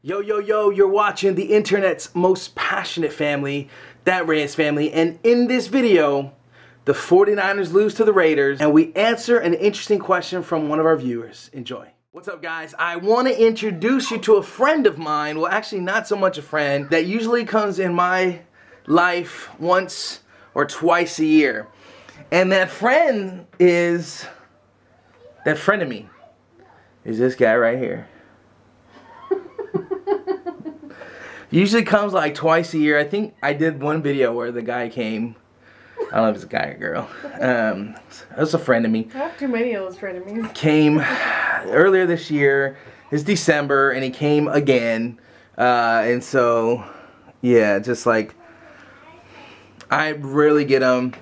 Yo, yo, yo, you're watching the internet's most passionate family, that Reyes family, and in this video, the 49ers lose to the Raiders, and we answer an interesting question from one of our viewers. Enjoy. What's up, guys? I want to introduce you to a friend of mine, well, actually not so much a friend, that usually comes in my life once or twice a year. And that friend of me is this guy right here. Usually comes like twice a year. I think I did one video where the guy came. I don't know if it's a guy or girl. That's a friend of me. I have too many of those frenemies. Came earlier this year. It's December, and he came again. And so, yeah, just like I rarely get him,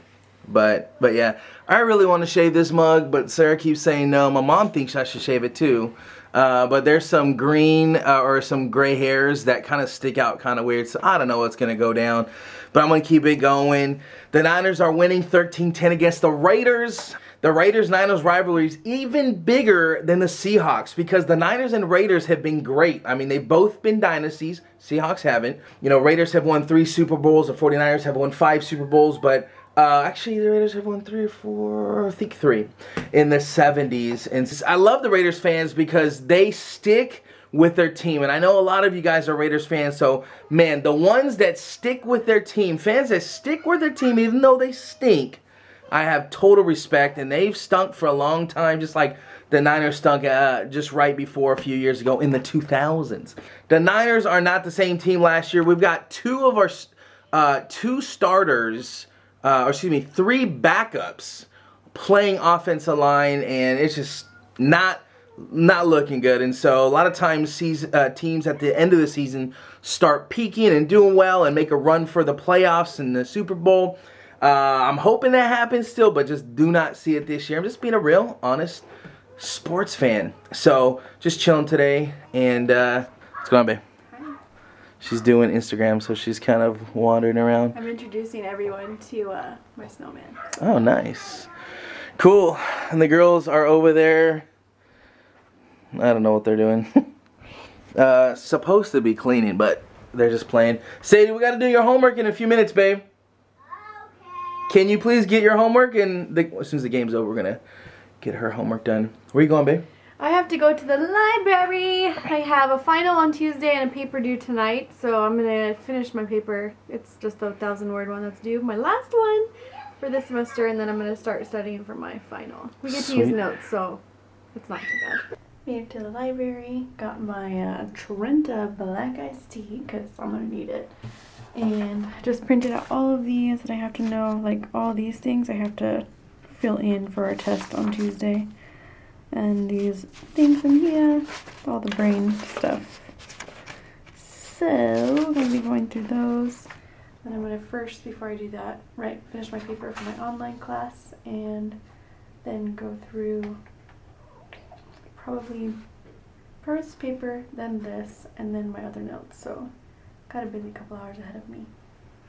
but yeah, I really want to shave this mug, but Sarah keeps saying no. My mom thinks I should shave it too. But there's some green or some gray hairs that kind of stick out kind of weird, so I don't know what's going to go down, but I'm going to keep it going. The Niners are winning 13-10 against the Raiders. The Raiders-Niners rivalry is even bigger than the Seahawks because the Niners and Raiders have been great. I mean, they've both been dynasties. Seahawks haven't. You know, Raiders have won 3 Super Bowls. The 49ers have won 5 Super Bowls, but actually, the Raiders have won 3 or 4, I think 3, in the 70s. And I love the Raiders fans because they stick with their team. And I know a lot of you guys are Raiders fans, so, man, the ones that stick with their team, fans that stick with their team even though they stink, I have total respect. And they've stunk for a long time, just like the Niners stunk just right before a few years ago in the 2000s. The Niners are not the same team last year. We've got 2 of our 2 starters, 3 backups playing offensive line, and it's just not looking good. And so a lot of times teams at the end of the season start peaking and doing well and make a run for the playoffs and the Super Bowl. I'm hoping that happens still, but just do not see it this year. I'm just being a real, honest sports fan. So just chilling today, and what's going on, babe? She's doing Instagram, so she's kind of wandering around. I'm introducing everyone to my snowman. Oh, nice. Cool. And the girls are over there. I don't know what they're doing. Supposed to be cleaning, but they're just playing. Sadie, we got to do your homework in a few minutes, babe. Okay. Can you please get your homework? And as soon as the game's over, we're going to get her homework done. Where are you going, babe? I have to go to the library. I have a final on Tuesday and a paper due tonight, so I'm going to finish my paper. It's just a 1,000-word one that's due, my last one for this semester, and then I'm going to start studying for my final. We get to use notes, so it's not too bad. Made it to the library, got my Trenta black iced tea, because I'm going to need it. And just printed out all of these that I have to know, like all these things I have to fill in for our test on Tuesday. And these things in here, all the brain stuff. So, I'm going to be going through those. And I'm going to first, before I do that, finish my paper for my online class. And then go through probably first paper, then this, and then my other notes. So, got a busy couple hours ahead of me.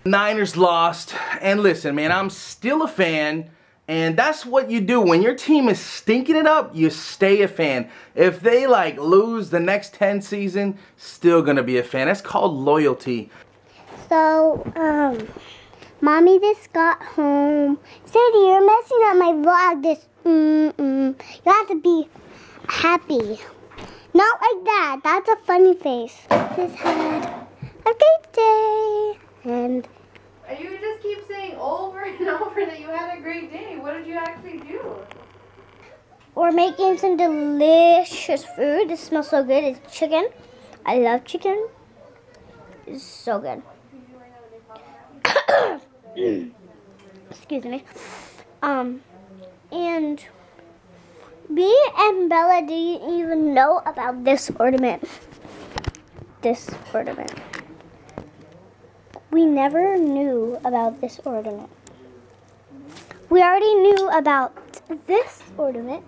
Niners lost. And listen, man, I'm still a fan. And that's what you do. When your team is stinking it up, you stay a fan. If they lose the next 10 season, still gonna be a fan. That's called loyalty. So, Mommy just got home. Sadie, you're messing up my vlog. You have to be happy. Not like that. That's a funny face. Just had a great day. And You just keep saying over and over that you had a great day. What did you actually do? we're making some delicious food. It smells so good. It's chicken. I love chicken. It's so good. Excuse me. And me and Bella didn't even know about this ornament. This ornament. We never knew about this ornament. We already knew about this ornament,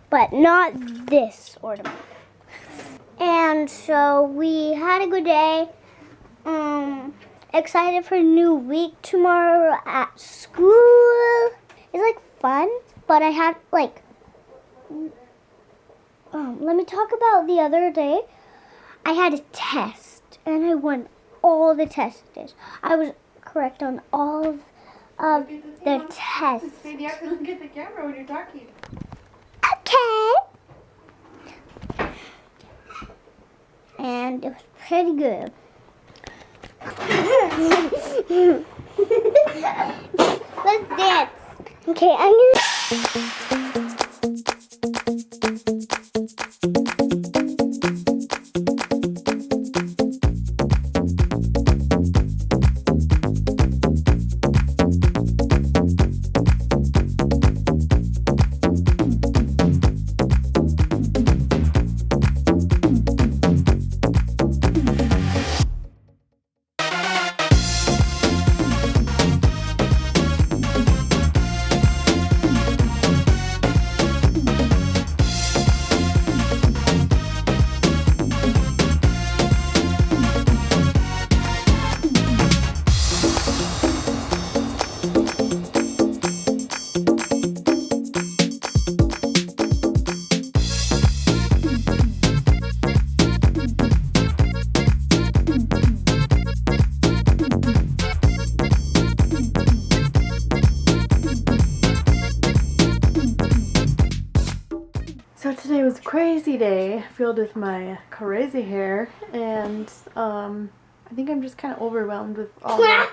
but not this ornament. And so we had a good day. Excited for a new week tomorrow at school. It's fun, but I had let me talk about the other day. I had a test, and I won all the tests. I was correct on all of the tests. You have to look at the camera when you're talking. Okay. And it was pretty good. Let's dance. Okay, I'm gonna... So today was a crazy day, filled with my crazy hair, and I think I'm just kind of overwhelmed with all the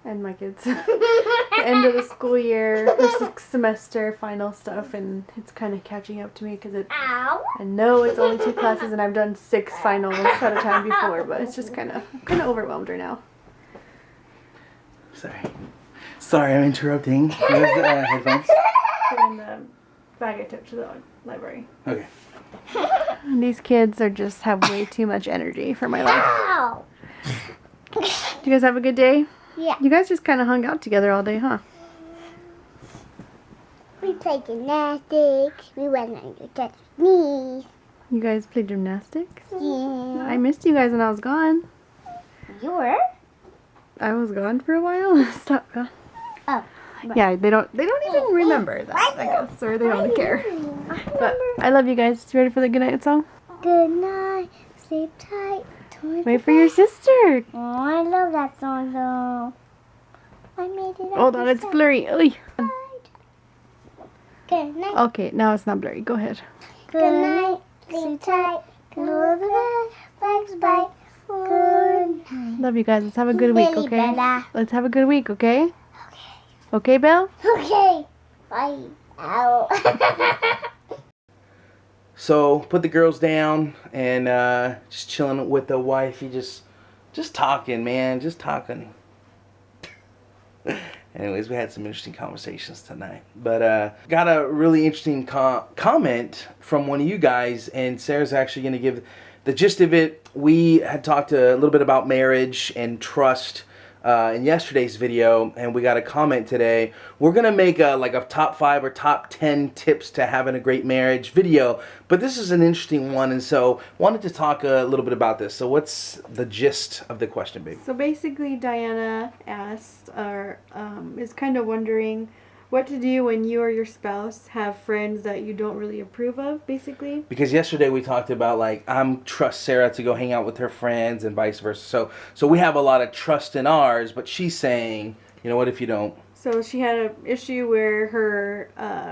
and my kids. The end of the school year, the sixth semester, final stuff, and it's kind of catching up to me because I know it's only 2 classes and I've done 6 finals at a time before, but it's just kind of overwhelmed right now. Sorry, I'm interrupting. Where's the headphones? They're in the bag I took to the library. Okay. And these kids just have way too much energy for my life. Ow. Do you guys have a good day? Yeah. You guys just kind of hung out together all day, huh? We played gymnastics. We went on your dad's knees. You guys played gymnastics? Yeah. I missed you guys when I was gone. You were? I was gone for a while. Stop. Oh. Yeah, they don't even remember that, I guess, or they don't care. But I love you guys. You ready for the goodnight song? Good night. Sleep tight. Wait for your sister. Oh, I love that song though. I made it up. Hold on, it's blurry. Oy. Good night. Okay, now it's not blurry. Go ahead. Good night. Sleep tight. Go to bed. Bugs bite. Good night. Love you guys. Let's have a good week, Billy okay? Bella. Let's have a good week, okay? Okay, Belle? Okay. Bye. Ow. So put the girls down and just chilling with the wifey, just talking, man, just talking. Anyways, we had some interesting conversations tonight, but got a really interesting comment from one of you guys, and Sarah's actually going to give the gist of it. We had talked a little bit about marriage and trust in yesterday's video, and we got a comment today. We're gonna make a top 5 or top 10 tips to having a great marriage video, but this is an interesting one, and so wanted to talk a little bit about this. So what's the gist of the question, babe? So basically, Diana asked, or is kind of wondering what to do when you or your spouse have friends that you don't really approve of, basically. Because yesterday we talked about, like, trust Sarah to go hang out with her friends and vice versa. So we have a lot of trust in ours, but she's saying, you know, what if you don't? So she had an issue where her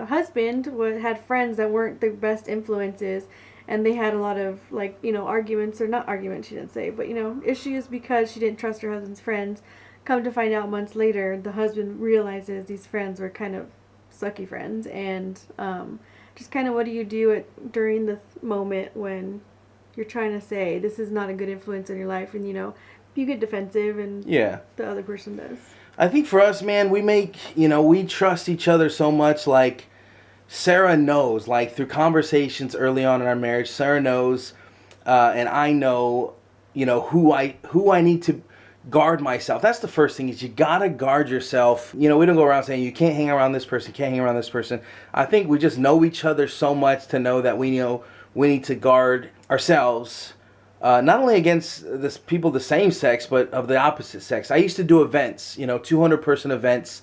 husband had friends that weren't the best influences, and they had a lot of, like, you know, arguments, or not arguments, she didn't say, but, you know, issues because she didn't trust her husband's friends. Come to find out months later, the husband realizes these friends were kind of sucky friends, and just kind of what do you do during the moment when you're trying to say this is not a good influence in your life, and, you know, you get defensive, and yeah, the other person does. I think for us, man, we trust each other so much. Like, Sarah knows, like, through conversations early on in our marriage, Sarah knows, and I know, you know, who I need to guard myself. That's the first thing, is you gotta guard yourself. You know, we don't go around saying you can't hang around this person, can't hang around this person. I think we just know each other so much to know that we know we need to guard ourselves, not only against people the same sex, but of the opposite sex. I used to do events, you know, 200-person events,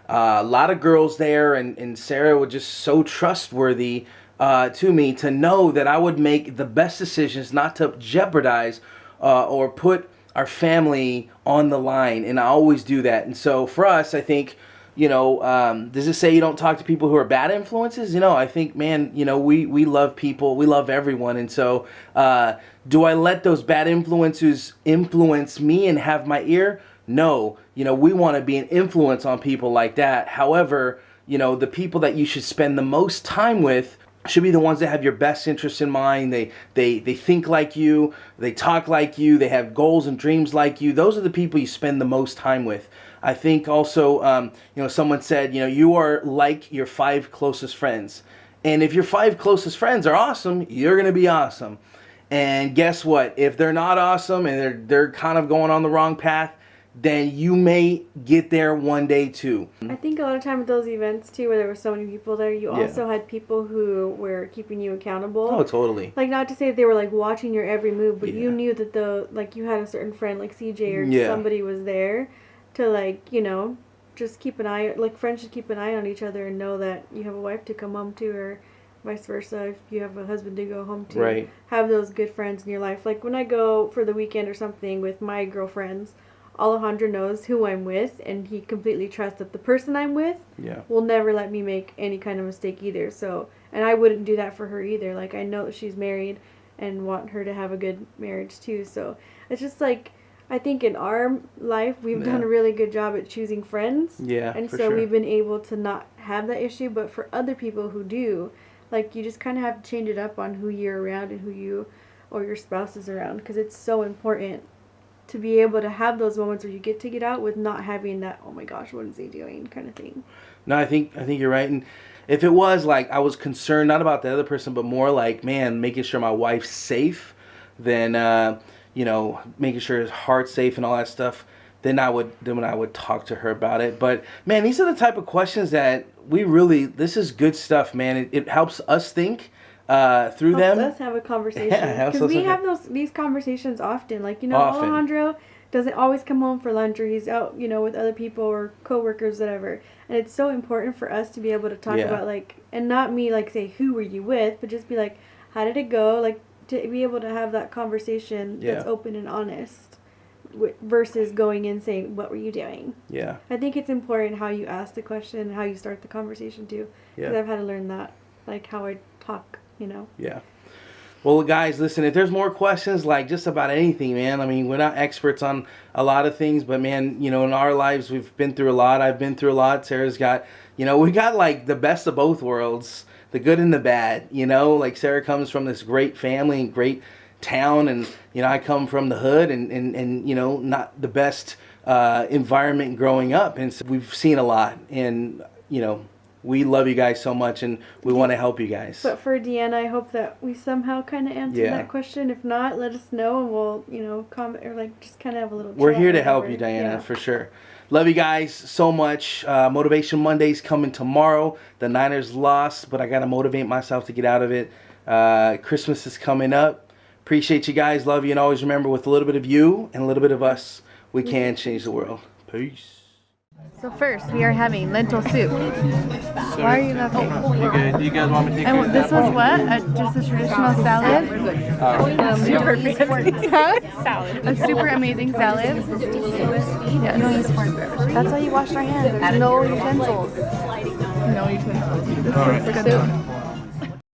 a lot of girls there, and Sarah was just so trustworthy to me to know that I would make the best decisions, not to jeopardize or put our family on the line, and I always do that. And so for us, I think, does it say you don't talk to people who are bad influences? I think, man, we love people, we love everyone, and so do I let those bad influences influence me and have my ear? No. We want to be an influence on people like that. However, the people that you should spend the most time with should be the ones that have your best interests in mind. They think like you, they talk like you, they have goals and dreams like you. Those are the people you spend the most time with. I think also, someone said, you are like your 5 closest friends. And if your 5 closest friends are awesome, you're going to be awesome. And guess what? If they're not awesome and they're kind of going on the wrong path, then you may get there one day too. I think a lot of time at those events too, where there were so many people there, you also had people who were keeping you accountable. Oh, totally. Like, not to say that they were like watching your every move, but you knew that you had a certain friend like CJ or somebody was there to just keep an eye. Like, friends should keep an eye on each other and know that you have a wife to come home to, or vice versa, if you have a husband to go home to. Right. Have those good friends in your life. Like, when I go for the weekend or something with my girlfriends, Alejandro knows who I'm with, and he completely trusts that the person I'm with will never let me make any kind of mistake either. So, and I wouldn't do that for her either. Like, I know that she's married and want her to have a good marriage too. So it's just like, I think in our life we've done a really good job at choosing friends. Yeah, and for so sure. We've been able to not have that issue. But for other people who do, like, you just kind of have to change it up on who you're around and who you or your spouse is around, because it's so important to be able to have those moments where you get to get out with not having that, oh my gosh, what is he doing kind of thing. No, I think you're right. And if it was like I was concerned not about the other person, but more like, man, making sure my wife's safe, then making sure his heart's safe and all that stuff, then I would talk to her about it. But man, these are the type of questions that this is good stuff, man. It helps us think through them. Helps us have a conversation, because we have these conversations often. Like, Alejandro doesn't always come home for lunch, or he's out, with other people or coworkers, whatever. And it's so important for us to be able to talk about, like, and not me like say who were you with, but just be like, how did it go? Like, to be able to have that conversation that's open and honest, versus going in saying, what were you doing? Yeah. I think it's important how you ask the question and how you start the conversation too. Because I've had to learn that, like how I talk. Yeah. Well, guys, listen, if there's more questions, like just about anything, man, I mean, we're not experts on a lot of things, but man, in our lives, we've been through a lot. I've been through a lot. Sarah's got, we got like the best of both worlds, the good and the bad, like Sarah comes from this great family and great town, and, I come from the hood and not the best environment growing up. And so we've seen a lot, and, we love you guys so much, and we want to help you guys. But for Deanna, I hope that we somehow kind of answered that question. If not, let us know, and we'll, comment, or like just kind of have a little chat. We're here to help you, Diana, for sure. Love you guys so much. Motivation Monday's coming tomorrow. The Niners lost, but I got to motivate myself to get out of it. Christmas is coming up. Appreciate you guys. Love you, and always remember, with a little bit of you and a little bit of us, we can change the world. Peace. So first, we are having lentil soup. Why are you laughing? Do you guys want me to take care of this? Was what? Just a traditional salad? Salad. A super amazing salad. Yes. That's how you wash our hands. There's no utensils. No utensils. This is good.